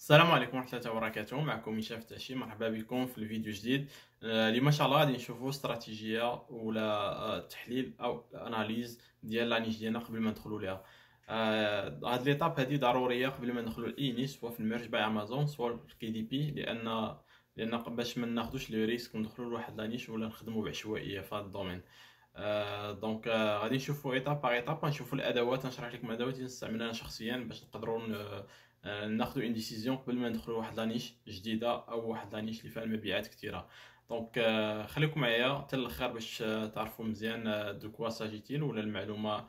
السلام عليكم ورحمة الله وبركاته. معكم هشام فتاشي، مرحبا بكم في الفيديو جديد. اليوم ان شاء الله غادي نشوفوا استراتيجية ولا تحليل او اناليز ديال لانيش ديالنا قبل ما ندخلوا ليها. هاد ليطاب هادي ضرورية قبل ما ندخلوا لاي نيش، سواء في الميرج باي امازون سواء في كي دي بي، لان باش ما ناخذوش لو ريسك وندخلوا لواحد لانيش ولا نخدموا بعشوائية في هذا الدومين. دونك غادي نشوفوا ايطاب باغ ايطاب، غنشوفوا الادوات، نشرح لكم الادوات اللي نستعملها انا شخصيا باش نقدروا ناخذوا اون ديسيزيون قبل ما ندخلوا لواحد لانيش جديده او واحد لانيش اللي فيها المبيعات كثيره. دونك خليكم معايا حتى الاخر باش تعرفوا مزيان دو كوا ساجيتيل ولا المعلومه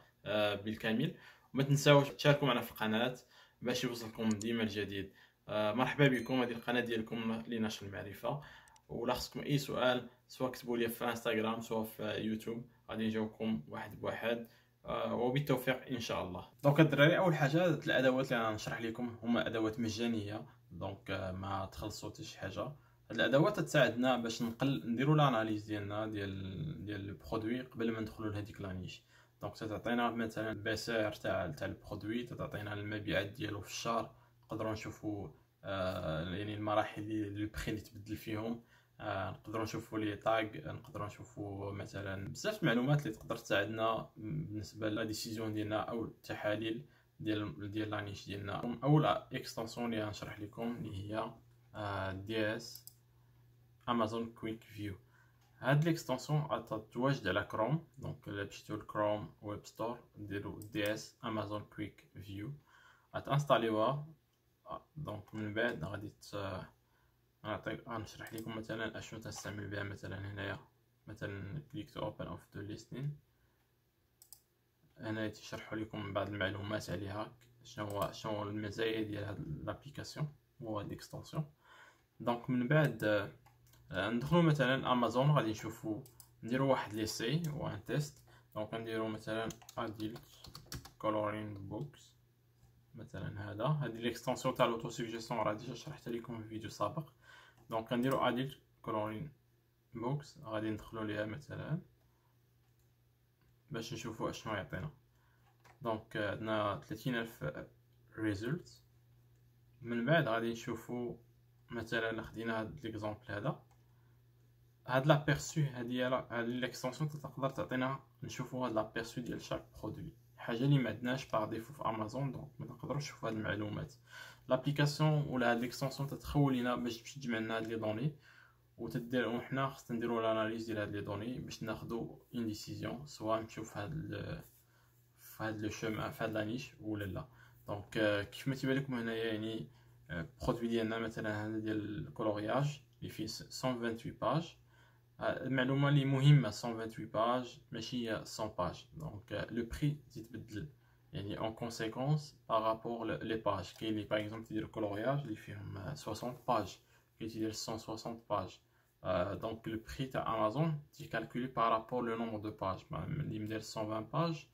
بالكامل. وما تنساوش تشاركوا معنا في القناه باش يوصلكم ديما الجديد. مرحبا بكم، هذه القناه ديالكم لنشر المعرفه. ولا خصكم اي سؤال سواء كتبوا لي في انستغرام سواء في يوتيوب، غادي نجاوبكم واحد بواحد. وبالتوفيق ان شاء الله. دونك الدراري، اول حاجه الادوات اللي غنشرح لكم هما ادوات مجانيه، دونك ما تخلصوا حتى شي حاجه. هاد الادوات تساعدنا باش نديروا الاناليز ديالنا ديال البرودوي قبل ما ندخلوا لهاديك لانيش. دونك تعطينا مثلا البسعر تاع البرودوي، تعطينا المبيعات ديالو في الشهر، نقدروا نشوفوا يعني المراحل اللي البخي اللي تبدل فيهم. نقدروا نشوفوا لي تاغ، نقدروا نشوفوا مثلا بزاف المعلومات اللي تقدر تساعدنا بالنسبه لا ديسيزيون ديالنا او التحاليل ديال لانيش ديالنا. اول اكستنسيون اللي غنشرح لكم اللي هي دي اس امازون كويك فيو. هاد ليكستنسيون تتواجد على كروم، دونك الا مشيتو لكروم ويب ستور ديروا دي اس امازون كويك فيو، غتانستاليوها. دونك من بعد غادي غنشرح لكم مثلا اشنو تنستعمل بها. مثلا هنايا مثلا كليك تو اوبن اوف ذا ليستين، هنا تيشرحوا لكم بعض المعلومات عليها، شنو المزايا ديال هاد الابليكاسيون وهاد ليكستنسيون. دونك من بعد ندخلوا مثلا امازون، غادي نشوفوا نديروا واحد ليسي وان تيست. دونك نديروا مثلا اديلت كولورين بوكس، مثلا هذه ليكستنسيون تاع لوتو سوجيستيون راه ديجا شرحت لكم في فيديو سابق. دونك نديروا اديلت كولورين بوكس، غادي ندخلوا ليها مثلا باش نشوفوا اشنو يعطينا. دونك عندنا 30,000 ريزولت. من بعد غادي نشوفوا مثلا خدينا هاد ليكزامبل هاد لابيرسو، هاد ليكستنسيون تقدر تعطينا نشوفوا هاد لابيرسو ديال شاك برودوي، حاجه اللي ما عندناش باغ ديفو في امازون. دونك ما نقدروش نشوفوا هاد المعلومات. لابليكاسيون ولا هاد ليكستنسيون تتخول لينا باش تجمع لنا هاد لي دوني وتدير، وحنا خصنا نديروا الاناليز ديال هاد لي دوني باش ناخذوا اون ديسيزيون، سواء نمشيو في هاد لو شومان في هاد لانيش ولا لا. دونك كيف ما تيبان لكم هنايا يعني برودوي ديالنا مثلا هذا ديال الكولورياج اللي فيه 128 باج. المعلومه اللي مهمه 128 باج ماشي 100 باج. دونك لو بري تيتبدل يعني اون كونسيكونس بارابور لي باج. كاين اللي باغ اكزومبل تيدير كولورياج اللي فيهم 60 باج، كاين تيدير 160 باج. دونك لو بري تاع امازون تيكالكولي بارابور لو نومبر دو باج. اللي مدير 120 باج،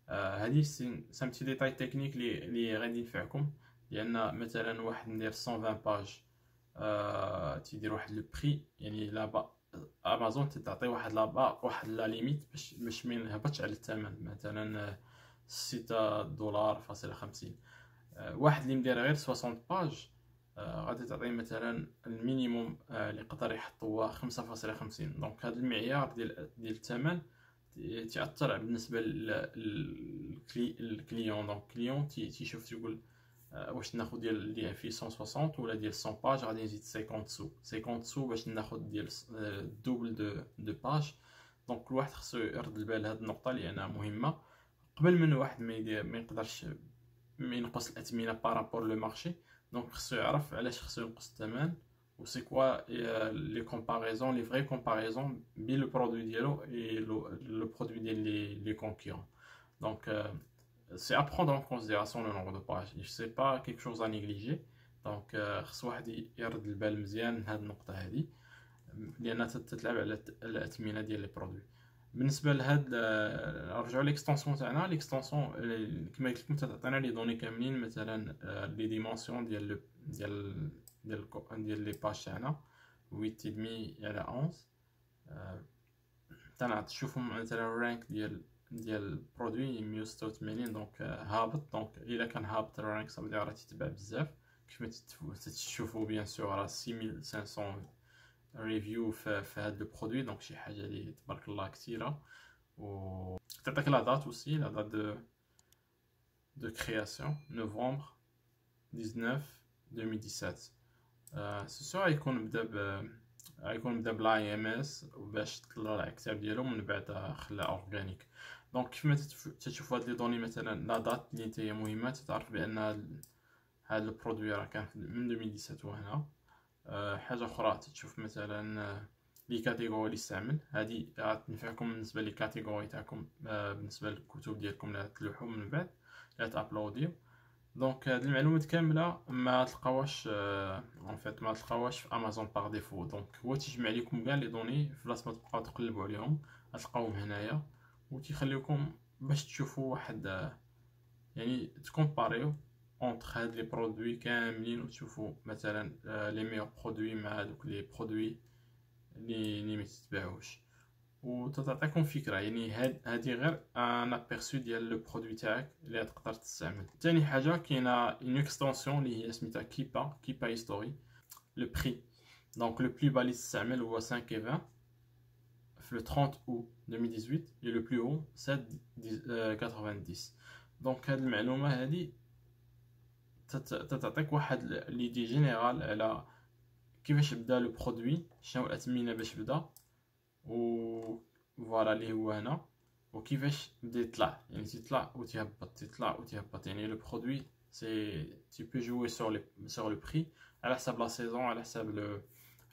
هذه سي بتي ديتاي تكنيك اللي غادي ينفعكم، لان مثلا واحد ندير 120 باج تيدير واحد لو بري، يعني لابا امازون تعطي واحد لابا واحد لا ليميت باش ما ينهبطش على الثمن، مثلا 6 دولار فاصلة 50. واحد اللي مدير غير 60 باج غادي تعطي مثلا المينيموم اللي يقدر يحط هو 5.50. دونك هذا المعيار ديال الثمن تاثر بالنسبه للكليون. دونك الكليون تيشوف تيقول واش ناخذ ديال اللي فيه 160 ولا ديال 100 باج، غادي نزيد 50 سو باش ناخذ ديال الدوبل دو باج. دونك كل واحد خصو يرد البال هاد النقطه لانها مهمه قبل من واحد ما يقدرش ينقص الاثمنه بارابور لو مارشي. دونك خصو يعرف علاش خصو ينقص الثمن و سي كوا لي كومباريزون، لي فري كومباريزون بين لو برودوي ديالو اي لو برودوي ديال لي كونكورون. دونك c'est à prendre en considération le nombre de pages. C'est pas quelque chose à négliger. دونك خص واحد يرد البال مزيان من هاد النقطه هذه، لانها تتلعب على الاثمنه ديال لي برودوي. بالنسبه لهاد نرجعوا ليكستنسيون تاعنا. ليكستنسيون كما قلت لكم تعطينا لي دوني كاملين، مثلا لي ديمونسيون ديال لي باج تاعنا 8.5 على 11. تشوفوا مثلا الرانك ديال البرودوي 186. دونك هابط. دونك الا كان هابط الرانك صافي راه تيتباع بزاف. كيف ما تشوفوا بيان سور راه 6500 ريفيو في هذا البرودوي، دونك شي حاجه اللي تبارك الله كثيره. و تعطيك لا دات اوسي، لا دات دو كرياسيون نوفمبر 19 2017. سي سور غيكون بدا بلا ام اس باش تطلع الكتاب ديالو، من بعد خلى اورغانيك. دونك كيف ما تشوفوا هاد لي دوني مثلا لا دات اللي هي مهمه، تعرف بان هذا البرودوي راه كان من 2017 وهنا. حاجه اخرى تشوف مثلا لي كاتيجوري اللي استعمل، هذه غتنفعكم بالنسبه لي كاتيجوري تاعكم بالنسبه للكتب ديالكم اللي تلوحوا من بعد اللي تابلوديو. دونك هاد المعلومات كامله ما تلقاوهاش اون فيت ما تلقاوهاش في امازون باغ ديفو. دونك هو تيجمع لكم كاع لي دوني في بلاصه ما تبقاو تقلبوا عليهم، غتلقاوهم هنايا، وتيخليكم باش تشوفوا واحد يعني تكومباريو اونتر هاد لي برودوي كاملين، وتشوفوا مثلا لي ميور برودوي مع هادوك لي برودوي اللي ما تتباعوش، وتعطيكم فكره. يعني هادي غير ان ابيرسو ديال لو برودوي تاعك اللي تقدر تستعمل. ثاني حاجه كاينه اون اكستنسيون اللي هي سميتها كيبا هيستوري. لو بري دونك لو بلو با اللي تستعمل هو 5.20 في لو 30 او 2018 et لو بلو هو 7.90. دونك هاد المعلومه هادي تعطيك واحد ليدي جينيرال على كيفاش بدا لو برودوي، شنو الاثمنه باش بدا، و فوالا اللي هو هنا، وكيفاش بدا يطلع، يعني تيطلع وتيهبط تيطلع وتيهبط. يعني لو برودوي سي تي بو جوي سور لو بري على حساب لا سيزون، على حساب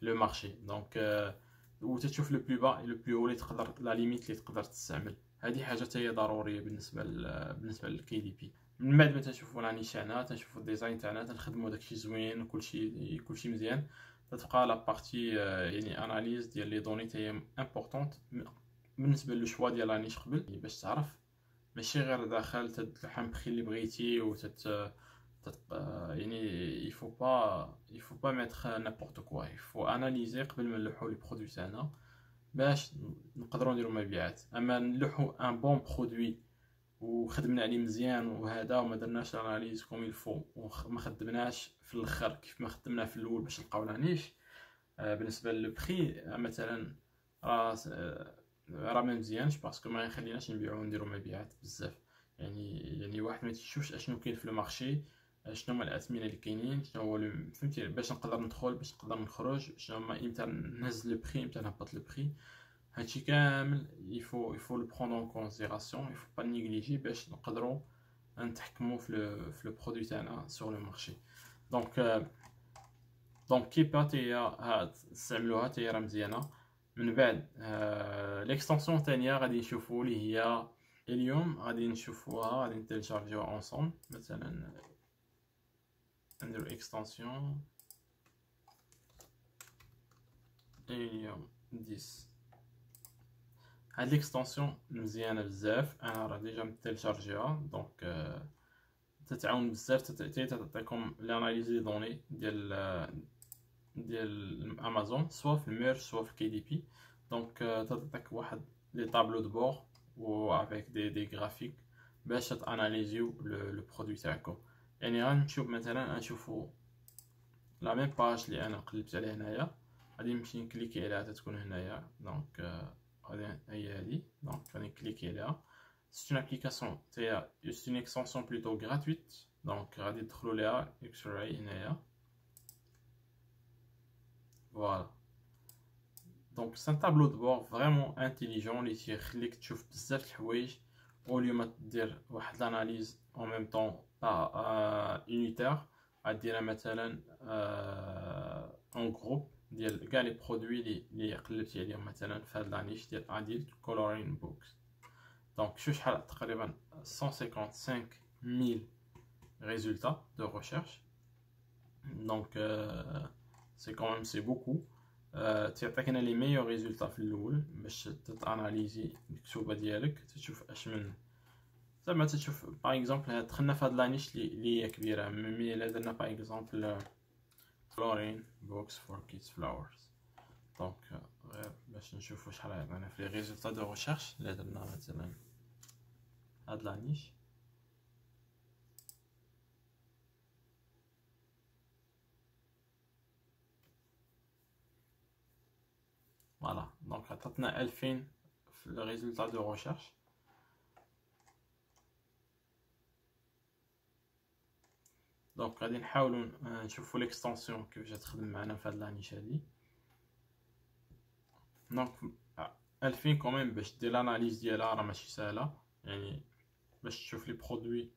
لو مارشي. دونك وتشوف لو بلو با لو بلو اللي تقدر لا ليميت اللي تقدر تستعمل. هذه حاجه حتى هي ضروريه بالنسبه للكي دي بي. من بعد ما تشوفوا لا نيشانا، تنشوفوا الديزاين تاعنا، تنخدموا داكشي زوين وكلشي مزيان. تتبقى لا بارتي يعني اناليز ديال لي دوني حتى هي امبورطونط بالنسبه للشوا ديال لا نيش قبل، باش تعرف ماشي غير داخل تلحم بخي اللي بغيتي و يعني il faut pas mettre n'importe quoi. il faut analyser قبل ما نلوحوا لي برودوي تاعنا باش نقدروا نديروا مبيعات. اما نلوحوا ان بون برودوي وخدمنا عليه مزيان وهذا وما درناش اناليز كوم يلفو وما خدمناش في الاخر كيف ما خدمنا في الاول باش نلقاو لا نيش، بالنسبه للبري مثلا راه ما مزيانش، باسكو ما يخليناش نبيعو ونديرو مبيعات بزاف. يعني واحد ما تيشوفش اشنو كاين في المارشي، شنو هما الاثمنه اللي كاينين، شنو هو فهمتي، باش نقدر ندخل باش نقدر نخرج، شنو هما امتى نهز لو بري امتى نهبط لو بري. هادشي كامل يفو لو برونو اون كونسيديراسيون، يفو با نيغليجي باش نقدروا نتحكموا في لو برودوي تاعنا سور لو مارشي. دونك كيبا تاهي تستعملوها تاهي راه مزيانه. من بعد ليكستنسيون الثانيه غادي نشوفوا اللي هي اليوم، غادي نشوفوها غادي نتيليشارجيوها اونصومبل. مثلا نديرو اكستنسيون اليوم 10. هاد ليكستنسيون مزيانه بزاف، انا راه ديجا متيليشارجيها. دونك تتعاون بزاف، تعطيكم لاناليز لي دوني ديال امازون، سوا في الميرج سوا في كي دي بي. دونك تعطيك واحد لي طابلو دو بور و افيك دي غرافيك باش تاناليزيو لو برودوي تاعكم. يعني غنشوف مثلا نشوفوا لا ميم باج اللي انا قلبت عليها هنايا، غادي نمشي نكليكي عليها تتكون هنايا. دونك غادي هي هادي، دونك غادي نكليكي عليها. سي اون ابليكاسيون تاهي سي اون اكستنسيون بلوتو غراتويت. دونك غادي تدخلوا ليها اكس راي هنايا، فوالا. دونك سي ان طابلو دو بور فريمون انتيليجون اللي تيخليك تشوف بزاف د الحوايج، او ليو ما دير واحد لاناليز اون ميم طون يونيتير، غديرها مثلا اون جروب ديال كاع لي برودوي اللي قلبتي عليهم مثلا في هاد لانيش ديال اديلت كولورين بوكس. دونك شوف شحال تقريبا 155,000 résultats de recherche. Donc c'est quand même c'est beaucoup. تعطيك هنا لي ميور ريزولطا في الاول باش تاناليزي المكتوبه ديالك، تشوف اش من زعما تشوف باغ اكزومبل دخلنا في هاد لانيش اللي هي كبيره. مي الا درنا باغ اكزومبل فلورين بوكس فور كيدز فلاورز، دونك غير باش نشوفوا شحال عندنا في لي ريزولطا دو ريشيرش الا درنا مثلا هاد لانيش. دونك عطاتنا 2000 في لو ريزولطا دو ريشيرش. دونك غادي نحاولوا نشوفوا ليكستونسيون كيفاش تخدم معنا في هاد لانيش هادي. دونك 2000 كوميم باش دير لاناليز ديالها راه ماشي ساهله، يعني باش تشوف لي برودوي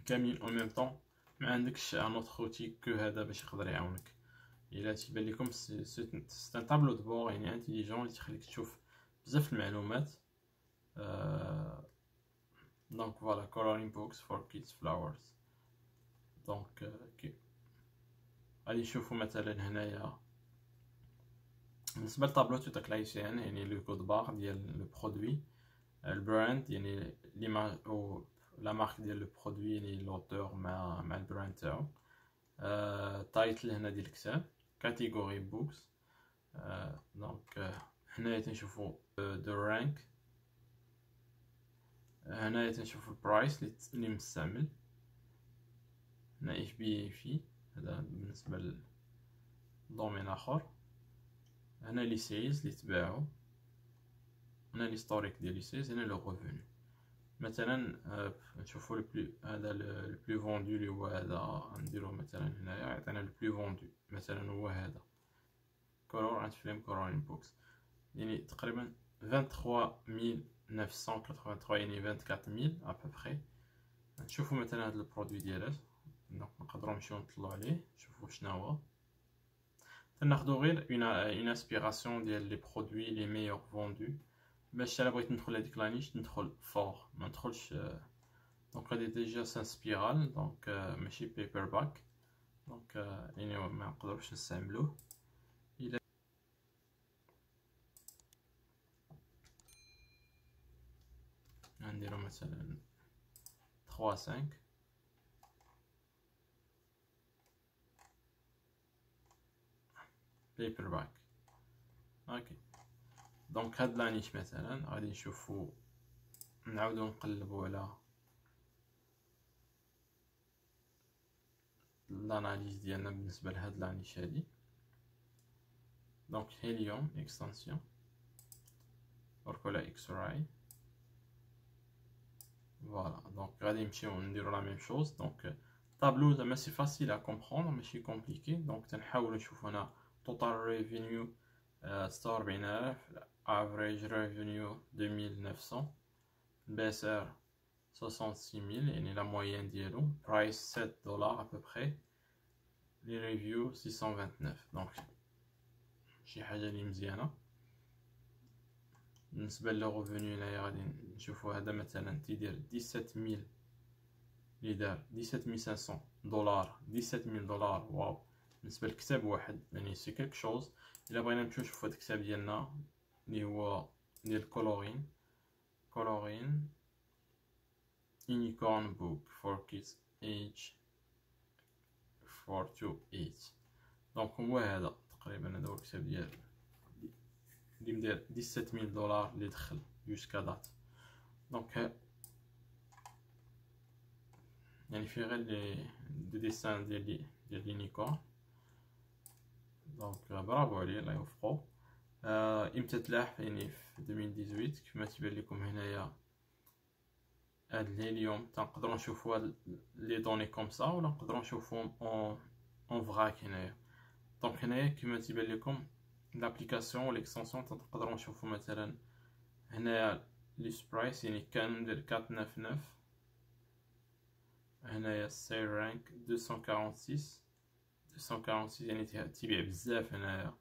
كاملين او ميم طون ما عندكش ان اوتر اوتي كو هذا باش يقدر يعاونك. الا تيبان لكم سي ان طابلو دو بور يعني انتيليجون اللي تخليك تشوف بزاف المعلومات. دونك فوالا coloring books for kids flowers. دونك غادي نشوفو مثلا هنايا بالنسبه لطابلو داك لايسيان يعني لو كود بار ديال لو برودوي، البراند يعني ليماج او لا مارك ديال لو برودوي يعني لوتور مع البراند تاعو، تايتل هنا ديال الكتاب، كاتيجوري بوكس. دونك هنايا تنشوفو دو رانك، هنايا تنشوفو البرايس اللي مستعمل، هنا ايش بي في هذا بالنسبه لدومين اخر، هنا لي سيلز اللي تباعو، هنا ليستوريك ديال لي سيلز، هنا لو ريفوني. مثلا نشوفو هذا لو بلو فوندو اللي هو هذا، نديرو مثلا هنايا يعطينا لو بلو فوندو مثلا هو هذا كولور اند فيلم كولورين بوكس، يعني تقريبا 23983 يعني 24000 ابوبخي. نشوفو مثلا هاد البرودوي ديالات، دونك نقدرو نمشيو نطلعو عليه نشوفو شناهو، تناخدو غير اون انسبيراسيون ديال لي برودوي لي ميور فوندو باش الا بغيت ندخل هاديك لانيش ندخل فور ما ندخلش. دونك هادي ديجا سان سبيرال، دونك ماشي بيبر باك، دونك يعني ما نقدروش نستعملوه. الى نديرو مثلا 3 5 بيبر باك. اوكي دونك هاد لانيش مثلا غادي نشوفو نعاودو نقلبو على الاناليز ديالنا بالنسبه لهاد لانيش هادي. دونك هيليوم اكستنسيون وركولا اكس راي، فوالا دونك غادي نمشيو نديرو لا ميم شوز. دونك طابلو زعما سي فاسيل ا كومبروندر ماشي كومبليكي. دونك تنحاولو نشوفو هنا توتال ريفينيو 46000، افريج ريفينيو 2900، BSR 66000 يعني لا مويان ديالو، برايس 7 دولار ابوبخي، لي ريفيو 629. دونك شي حاجه اللي مزيانه. بالنسبه لو ريفينيو هنايا غادي نشوفو هذا مثلا تيدير 17000 اللي دار 17500 دولار، 17000 دولار واو بالنسبه لكتاب واحد يعني سي كيلك شوز. الا بغينا نمشيو نشوفو هاد الكتاب ديالنا اللي هو ديال كولورين يونيكورن بوك فور كيدز ايج 4 to 8. دونك هو هذا تقريبا هذا هو الكتاب ديال اللي مدير 17000 دولار اللي دخل جوسكا دات. دونك يعني فيه غير لي ديسان ديال لينيكورن. دونك برافو عليه الله يوفقو. امتى تلاح يعني في 2018 كما تيبان لكم هنايا. هاد اليوم تنقدروا نشوفوا هاد لي دوني كوم سا ولا نقدروا نشوفوهم اون فراك هنايا. دونك هنايا كما تيبان لكم لابليكاسيون ليكستنسيون تنقدروا نشوفوا مثلا هنايا لي برايس يعني كان ندير 499، هنايا سيل رانك 246 يعني تيبيع بزاف هنايا.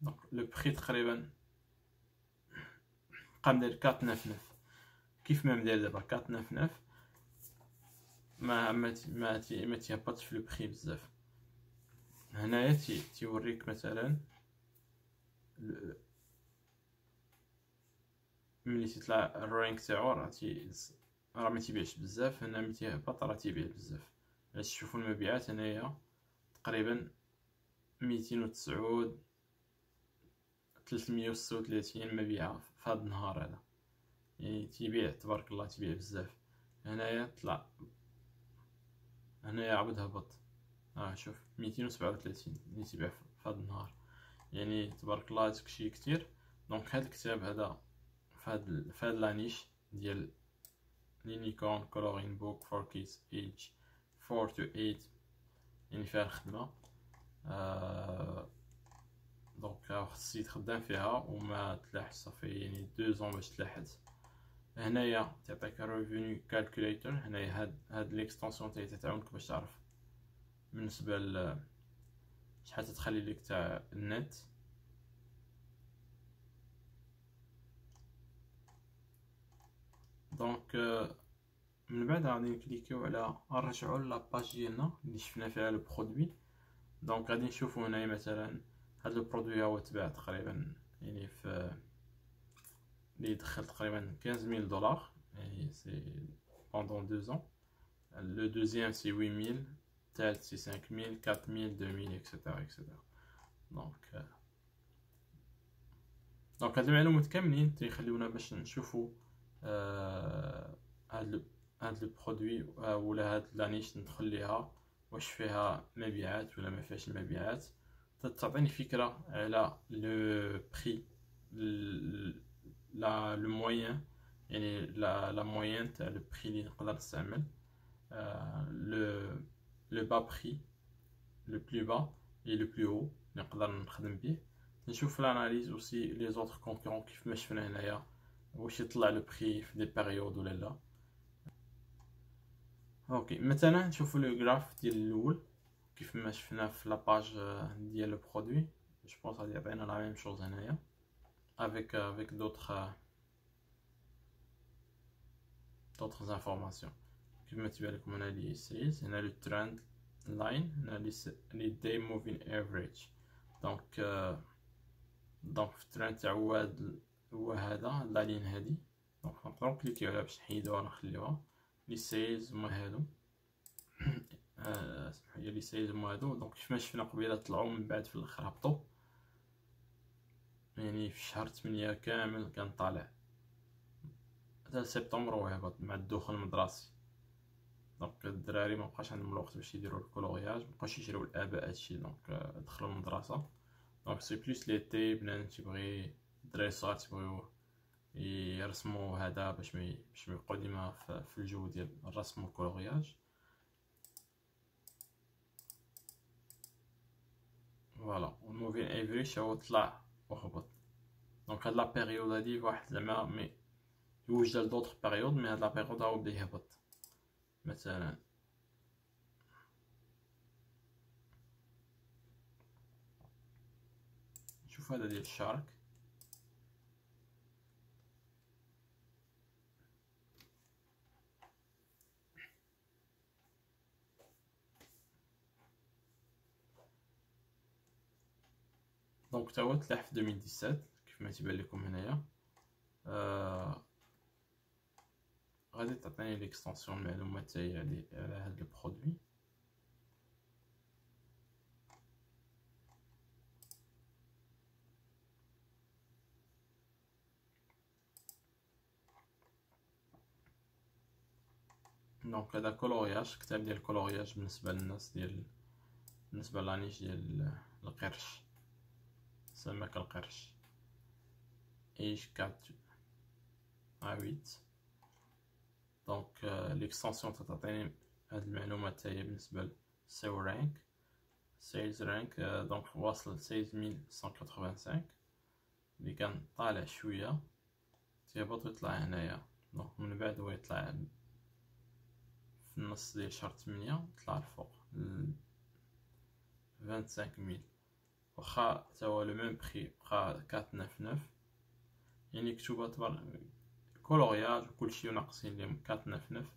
دونك لو بري تقريبا بقى ندير 499 كيف ما مدير دابا 499 ما تيهبطش في لو بري بزاف. هنايا تيوريك مثلا ملي تيطلع الرانك تاعو راه ما تيبيعش بزاف، هنا ملي تيهبط راه تيبيع بزاف. باش تشوفوا المبيعات هنايا تقريبا 209 336 مبيعة في هذا النهار هذا، يعني تيبيع تبارك الله تيبيع بزاف. هنايا طلع هنايا عاود هبط، شوف 237 اللي تيبيع في هذا النهار. يعني تبارك الله داكشي كتير. دونك هاد الكتاب هذا فهاد لانيش ديال لينيكورن كولورين بوك فور كيدز ايج 4 to 8 يعني فيها الخدمه. دونك خصني خدام فيها وما تلاحش صافي يعني 2 ans باش تلاحظ. هنايا تعطيك ريفينيو كالكوليتر. هنايا هاد ليكستونسيون تعاونك باش تعرف بالنسبه ل شحال تخلي لك تاع النت. دونك من بعد غادي نكليكيو على نرجعو لاباج ديالنا اللي شفنا فيها لو برودوي. دونك غادي نشوفو هنايا مثلا هاد لو برودوي هو تباع تقريبا يعني في اللي دخل تقريبا $15,000 يعني سي pendant 2 ans. Le deuxième c'est 8,000, الثالث c'est 5,000, 4,000, 2,000 etc. دونك هاد المعلومات كاملين تيخليونا باش نشوفو هاد لو برودوي ولا هاد لانيش ندخل ليها واش فيها مبيعات ولا ما فيهاش المبيعات. تعطيني فكره على لو بري لو موين يعني لا موين تاع لو بري اللي نقدر نستعمل. لو با بري لو بلو با اي لو بلو هو اللي نقدر نخدم به. نشوف لاناليز اوسي لي زوتر كونكورون كيف ما شفنا هنايا واش يطلع لو بري في دي بيريود ولا لا. اوكي مثلا نشوفوا لو غراف ديال الاول كيف ما شفنا في لاباج ديال لو برودوي. جو بونس غادي يعطينا لا ميم شوز هنايا avec d'autres informations. كيف ما تبان لكم هنا لي سيز هنا لو ترند لاين هنا لي داي موفين افريج. دونك في الترند تاع هو هذا لا لين هادي. دونك نقدروا نكليكيو عليها باش نحيدوها ونخليوها. لي سيز هما هادو سمحوا لي سيز هما هادو. دونك كيف ما شفنا قبيله طلعوا من بعد في الاخر هبطوا يعني في شهر 8 كامل كان طالع حتى سبتمبر وهبط مع الدخول المدرسي. دونك الدراري ما بقاش عندهم الوقت باش يديروا الكولورياج مابقاوش يشريو الاباء هادشي. دونك دخلوا المدرسه. دونك سي بلوس ليتي بنادم تيبغي الدراري الصغار تيبغيو يرسموا هذا باش ما يبقاو ديما في الجو ديال الرسم والكولورياج. فوالا الموفين افريج هو طلع وهبط. دونك هاد لا بيريود هادي واحد زعما مي يوجد لدوطخ بيريود مي هاد لا بيريود هو بدا يهبط. مثلا نشوف هذا ديال الشارك. دونك تا هو تلاح في 2017 كيف ما تيبان لكم هنايا. غادي تعطيني ليكستونسيون المعلومات تاعي على هاد البرودوي. دونك هذا كولورياج كتاب ديال الكولورياج بالنسبه للناس بالنسبه لانيش ديال القرش سمك القرش ايش 4 à 8. دونك ليكستونسيون تعطيني هاد المعلومات تاعي بالنسبه للسيل رانك سيلز رانك. دونك واصل 16185 اللي كان طالع شويه تيهبط ويطلع هنايا. دونك من بعد هو يطلع في النص ديال شهر 8 طلع الفوق 25,000. واخا تا هو لو ميم بري بقى 499 يعني كتوبه تبارك كولورياج وكلشي وناقصين ليهم 499.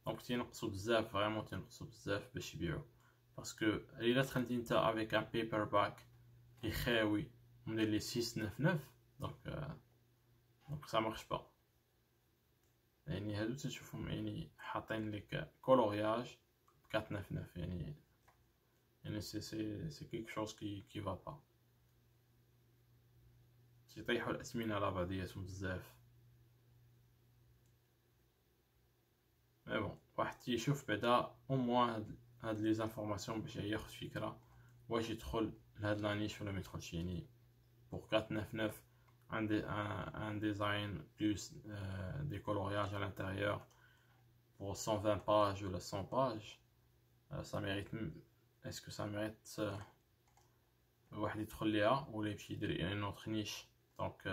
دونك تينقصو بزاف فريمون تينقصو بزاف باش يبيعو باسكو الا دخلتي نتا افيك ان بيبر باك لي خاوي ومدير لي 699 دونك سا مارش با. يعني هادو تشوفهم يعني حاطين لك كولورياج 499 يعني سي كيك شوز كي فا با. تيطيحوا الاسمنه على بعضياتهم بزاف. مي بون واحد تيشوف بعدا او موان هاد لي زانفورماسيون باش ياخذ فكره واش يدخل لهاد لانيش ولا ميدخلش. يعني pour 499 un design plus des coloriages à l'intérieur pour 120 pages ou 100 pages, ça mérite. Est-ce que ça mérite واحد يدخل ليها ولا يمشي يدير une autre niche. Donc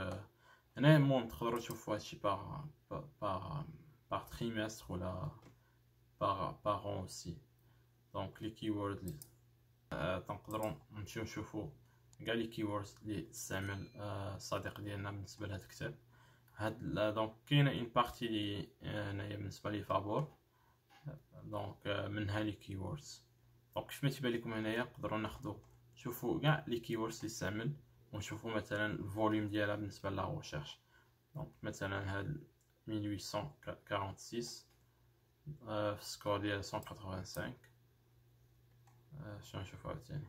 هنا المهم تقدروا تشوفوا هادشي par trimestre ولا par an aussi. Donc les keywords تنقدروا نمشيو نشوفوا كاع لي keywords اللي استعمل الصديق ديالنا بالنسبه لهذا الكتاب. هاد دونك كاينه اون بارتي لي هنايا بالنسبه لي فابور. دونك منها لي keywords. دونك كيف ما تيبان لكم هنايا نقدروا ناخذوا شوفوا كاع لي keywords اللي استعمل ونشوفوا مثلا الفوليوم ديالها بالنسبه لا ريشيرش. دونك مثلا هاد 1846 في السكور ديال 185. شنو نشوفوا عاوتاني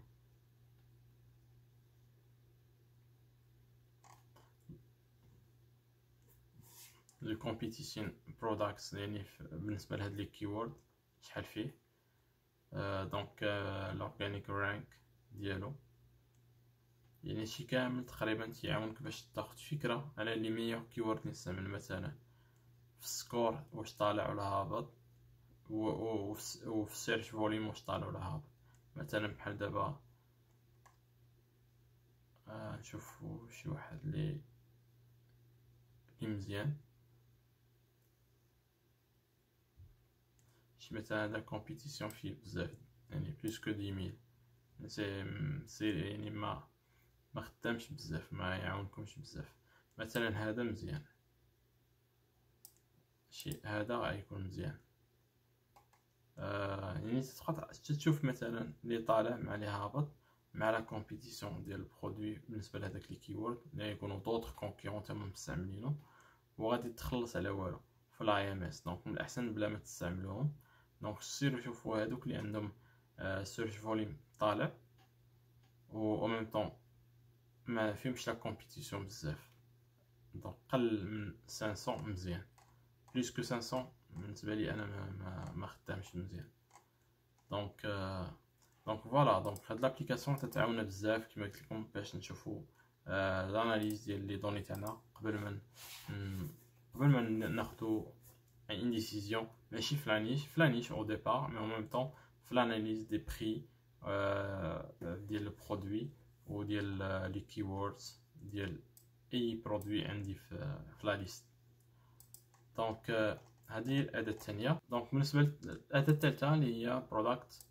لو كومبيتيشن برودكتس يعني بالنسبه لهاد لي كيورد شحال فيه. دونك الاورغانيك رانك ديالو يعني شي كامل تقريبا تيعاونك باش تاخد فكره على لي ميور كيورد نستعمل مثلا في السكور واش طالع ولا هابط وفي السيرش فوليوم واش طالع ولا هابط. مثلا بحال دابا نشوفو شي واحد لي مزيان شي مثلا هذا كومبيتيسيون فيه بزاف يعني بلوس كو 10000 سي يعني ما خدامش بزاف ما يعاونكمش بزاف. مثلا هذا مزيان شي هذا غيكون مزيان. يعني تشوف مثلا لي طالع مع لي هابط مع لا كومبيتيسيون ديال البرودوي بالنسبه لهذاك لي كيورد اللي يكونوا دوطخ كونكورون تما مستعملينو وغادي تخلص على والو في الاي ام اس. دونك من الاحسن بلا ما تستعملوهم. دونك سيروا شوفوا هادوك اللي عندهم سيرش فوليوم طالع و ميم طون ما فيهمش لا كومبيتيسيون بزاف. دونك قل من 500 مزيان. بلوس كو 500 بالنسبه لي انا ما خدامش مزيان. دونك فوالا. دونك هاد لابليكاسيون تتعاوننا بزاف كما قلت لكم باش نشوفوا لاناليز ديال لي دوني تاعنا قبل ما ناخذوا ان ديسيزيون ماشي فلانيش او ديبار مي en même temps في l'analyse des prix ديال البرودوي وديال لي كيوردز ديال اي برودوي عندي في لا ليست. دونك هذه الاداه الثانيه. دونك بالنسبه للاداه الثالثه اللي هي برودكت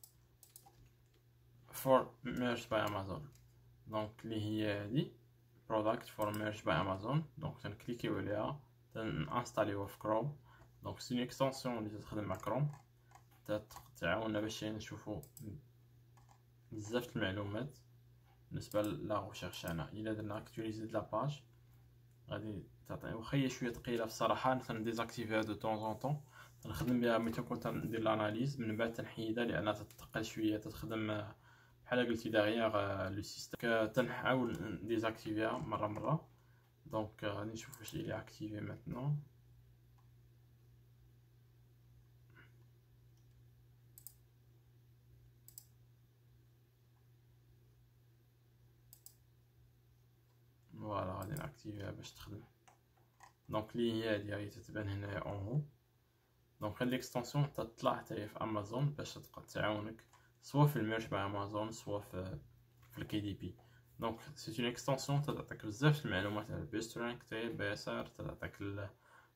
فور ميرج باي امازون. دونك اللي هي هذه برودكت فور ميرج باي امازون. دونك تنكليكيو عليها تنانستاليوها في كروم. دونك سي اون اكستنسيون اللي تخدم مع كروم تعاوننا باش نشوفوا بزاف المعلومات بالنسبه لا ريشيرش تاعنا. الا درنا اكتواليزي د لا باج غادي تعطي واخا هي شويه ثقيله بصراحه تنديزاكتيفيها دو طون زون طون نخدم بها ملي تكون تندير لاناليز من بعد تنحيدها لان تتقل شويه تخدم بحال قلتي داغيغ لو سيستم. تنحاول نديزاكتيفيها مره. دونك غادي نشوف واش اللي اكتيفي ماتنون. فوالا غادي ناكتيفيها باش تخدم. دونك لي هي هادي غادي تتبان هنايا اون هو. دونك هاد ليكستنسيون تطلع حتى هي في امازون باش تبقى تعاونك سوا في الميرج مع امازون سوا في الكي دي بي. دونك سي اون اكستنسيون تعطيك بزاف المعلومات على البيست رانك تاعي البي اس ار. تعطيك لو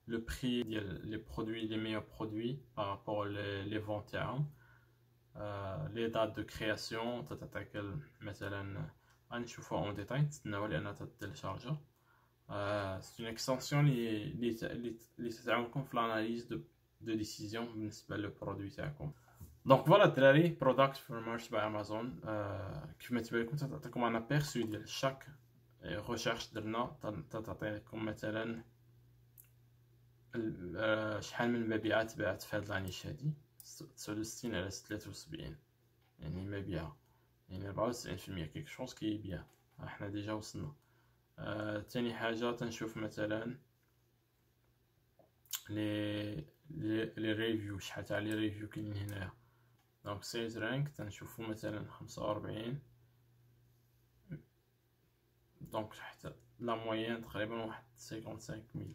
بري ديال لي برودوي لي ميور برودوي بارابور لي فون تاعهم لي دات دو كرياسيون. تعطيك مثلا غنشوفوها اون ديتاي تستناوها لانها تتيليشارجا. سي اون اكستنسيون اللي تتعاونكم في لاناليز دو ديسيزيون بالنسبه للبرودوي تاعكم. دونك فوالا الدراري برودكت فور ميرج باي امازون كيف ما تبان لكم تعطيكم ان ابيرسو ديال شاك ريشيرش درنا. تعطيكم مثلا شحال من مبيعات باعت في هاد لانيش هادي 69 على 73 يعني مبيعة يعني 94% كيك شونس كي بيان احنا ديجا وصلنا. تاني حاجة تنشوف مثلا لي ريفيو شحال تاع لي ريفيو كاينين هنايا. دونك سيلز رانك تنشوفو مثلا 45 دونك حتى لا موين تقريبا واحد 55,000.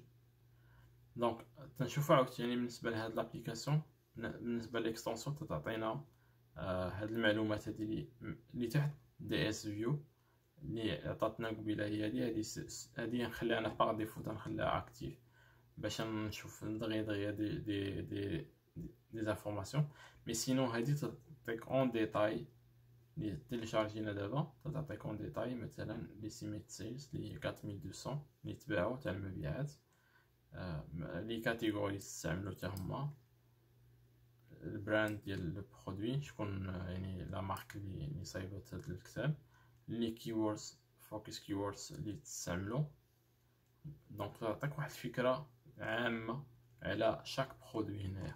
دونك تنشوفو عاوتاني بالنسبه لهاد لابليكاسيون، بالنسبه للاكستنسيون تعطينا هاد المعلومات هادي اللي تحت دي اس فيو اللي عطاتنا قبيله. هي هادي نخليها انا باغ ديفو، تنخليها اكتيف باش نشوف دغيا دي زانفورماسيون. مي سينو هادي تعطيك اون ديتاي اللي تيليشارجينا دابا، تعطيك اون ديتاي مثلا لي سيميت سيلز اللي 4200 اللي تباعوا تاع المبيعات، لي كاتيجوري تستعملو حتى هما، البراند ديال البرودوي شكون يعني لا مارك اللي صايبات هاد الكتاب، لي كيوردز فوكس كيوردز اللي تستعملو. دونك تعطيك واحد الفكره عامه على شاك برودوي هنايا.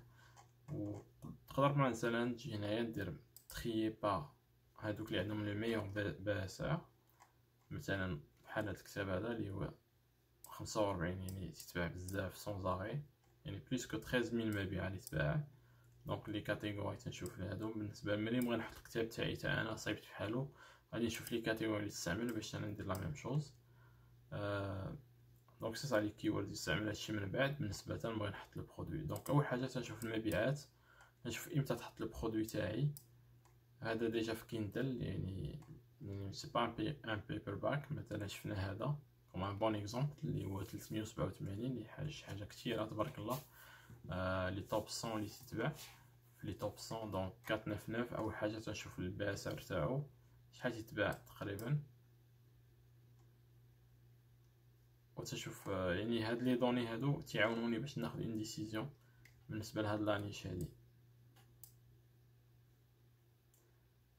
وتقدر مثلا تجي هنايا دير تريي با هادوك اللي عندهم لو ميور باسع، مثلا بحال هاد الكتاب هذا اللي هو 45 يعني تتباع بزاف سون زاغي، يعني بليس كو 13000 مبيعة اللي تباع. دونك لي كاتيجوري تنشوف لهادو. بالنسبه ملي نبغي نحط الكتاب تاعي تا انا صايبت بحالو، غادي نشوف لي كاتيجوري اللي تستعمل باش انا ندير لا ميم شوز. دونك سي لي كيورد يستعمل هادشي من بعد بالنسبه نبغي نحط لو برودوي. دونك اول حاجه تنشوف المبيعات، نشوف امتى تحط لو برودوي تاعي. هذا ديجا في كيندل يعني سي با ان بيبر باك. مثلا شفنا هذا كوم ان بون اكزومبل اللي هو 387 اللي حاجه كثيره تبارك الله. لي توب 100 اللي تتباع في لي توب 100 دونك 499. اول حاجه تنشوف البيع سعر تاعو شحال تتباع تقريبا، وتشوف يعني هاد لي دوني هادو تيعاونوني باش ناخذ اون ديسيزيون بالنسبه لهاد لانيش هادي.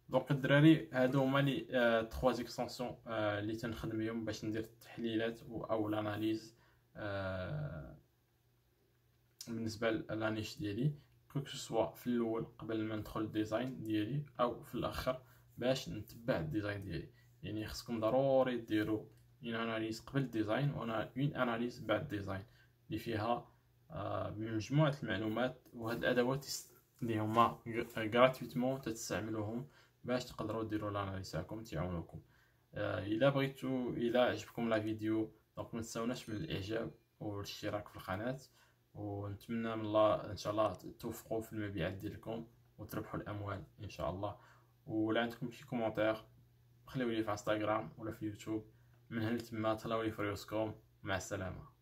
دونك الدراري هادو هما لي 3 اكستنسيون اللي تنخدم بهم باش ندير التحليلات او الاناليز بالنسبه للانيش ديالي، كو سوا في الاول قبل ما ندخل الديزاين ديالي او في الاخر باش نتبع الديزاين ديالي. يعني خصكم ضروري ديروا اون اناليز قبل الديزاين وانا اون اناليز بعد الديزاين اللي فيها بمجموعه المعلومات وهاد الادوات اللي هما غراتويتمون تستعملوهم باش تقدروا ديروا الاناليز تاعكم تيعاونوكم. الا بغيتو الا عجبكم لا فيديو دونك ما تنساوناش من الاعجاب والاشتراك في القناه، ونتمنى من الله ان شاء الله توفقوا في المبيعات ديالكم وتربحوا الاموال ان شاء الله. ولا عندكم شي كومونتير خليوه لي في انستغرام ولا في يوتيوب، من هنا لتما تهلاو لي في ريوسكم. مع السلامه.